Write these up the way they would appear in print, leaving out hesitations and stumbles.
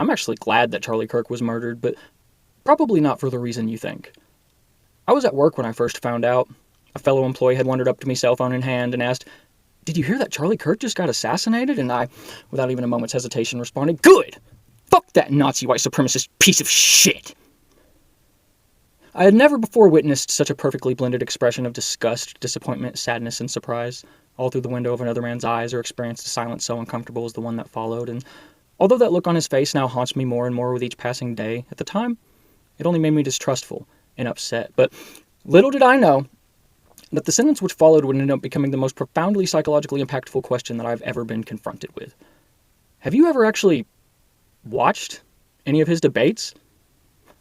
I'm actually glad that Charlie Kirk was murdered, but probably not for the reason you think. I was at work when I first found out. A fellow employee had wandered up to me, cell phone in hand, and asked, "Did you hear that Charlie Kirk just got assassinated?" And I, without even a moment's hesitation, responded, "Good! Fuck that Nazi white supremacist piece of shit!" I had never before witnessed such a perfectly blended expression of disgust, disappointment, sadness, and surprise, all through the window of another man's eyes, or experienced a silence so uncomfortable as the one that followed, and although that look on his face now haunts me more and more with each passing day, at the time, it only made me distrustful and upset. But little did I know that the sentence which followed would end up becoming the most profoundly psychologically impactful question that I've ever been confronted with. Have you ever actually watched any of his debates?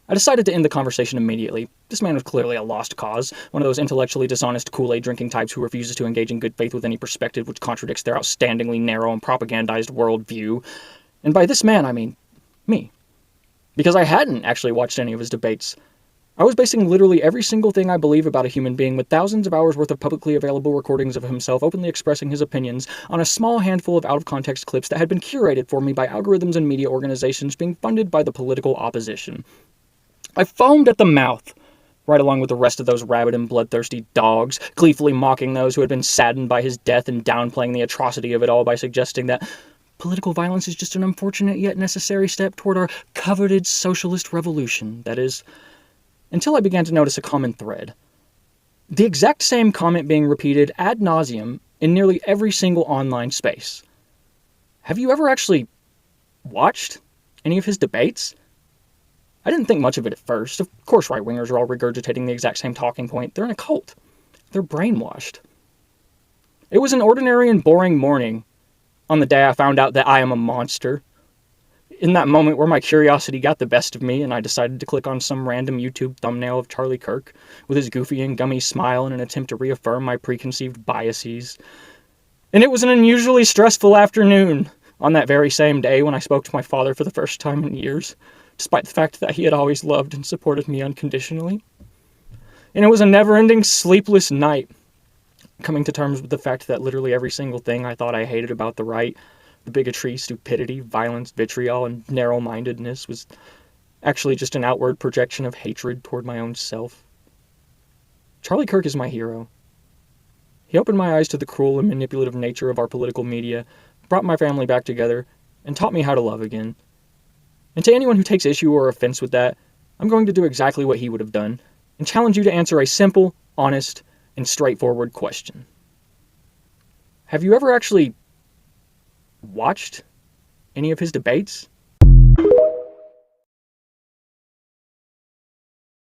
I decided to end the conversation immediately. This man was clearly a lost cause, one of those intellectually dishonest Kool-Aid drinking types who refuses to engage in good faith with any perspective which contradicts their outstandingly narrow and propagandized worldview. And by this man, I mean me. Because I hadn't actually watched any of his debates. I was basing literally every single thing I believe about a human being with thousands of hours worth of publicly available recordings of himself openly expressing his opinions on a small handful of out-of-context clips that had been curated for me by algorithms and media organizations being funded by the political opposition. I foamed at the mouth, right along with the rest of those rabid and bloodthirsty dogs, gleefully mocking those who had been saddened by his death and downplaying the atrocity of it all by suggesting that political violence is just an unfortunate yet necessary step toward our coveted socialist revolution, that is, until I began to notice a common thread. The exact same comment being repeated ad nauseum in nearly every single online space. Have you ever actually watched any of his debates? I didn't think much of it at first. Of course right-wingers are all regurgitating the exact same talking point. They're in a cult. They're brainwashed. It was an ordinary and boring morning on the day I found out that I am a monster. In that moment where my curiosity got the best of me and I decided to click on some random YouTube thumbnail of Charlie Kirk with his goofy and gummy smile in an attempt to reaffirm my preconceived biases. And it was an unusually stressful afternoon on that very same day when I spoke to my father for the first time in years, despite the fact that he had always loved and supported me unconditionally. And it was a never-ending sleepless night, coming to terms with the fact that literally every single thing I thought I hated about the right, the bigotry, stupidity, violence, vitriol, and narrow-mindedness, was actually just an outward projection of hatred toward my own self. Charlie Kirk is my hero. He opened my eyes to the cruel and manipulative nature of our political media, brought my family back together, and taught me how to love again. And to anyone who takes issue or offense with that, I'm going to do exactly what he would have done, and challenge you to answer a simple, honest, and straightforward question. Have you ever actually watched any of his debates?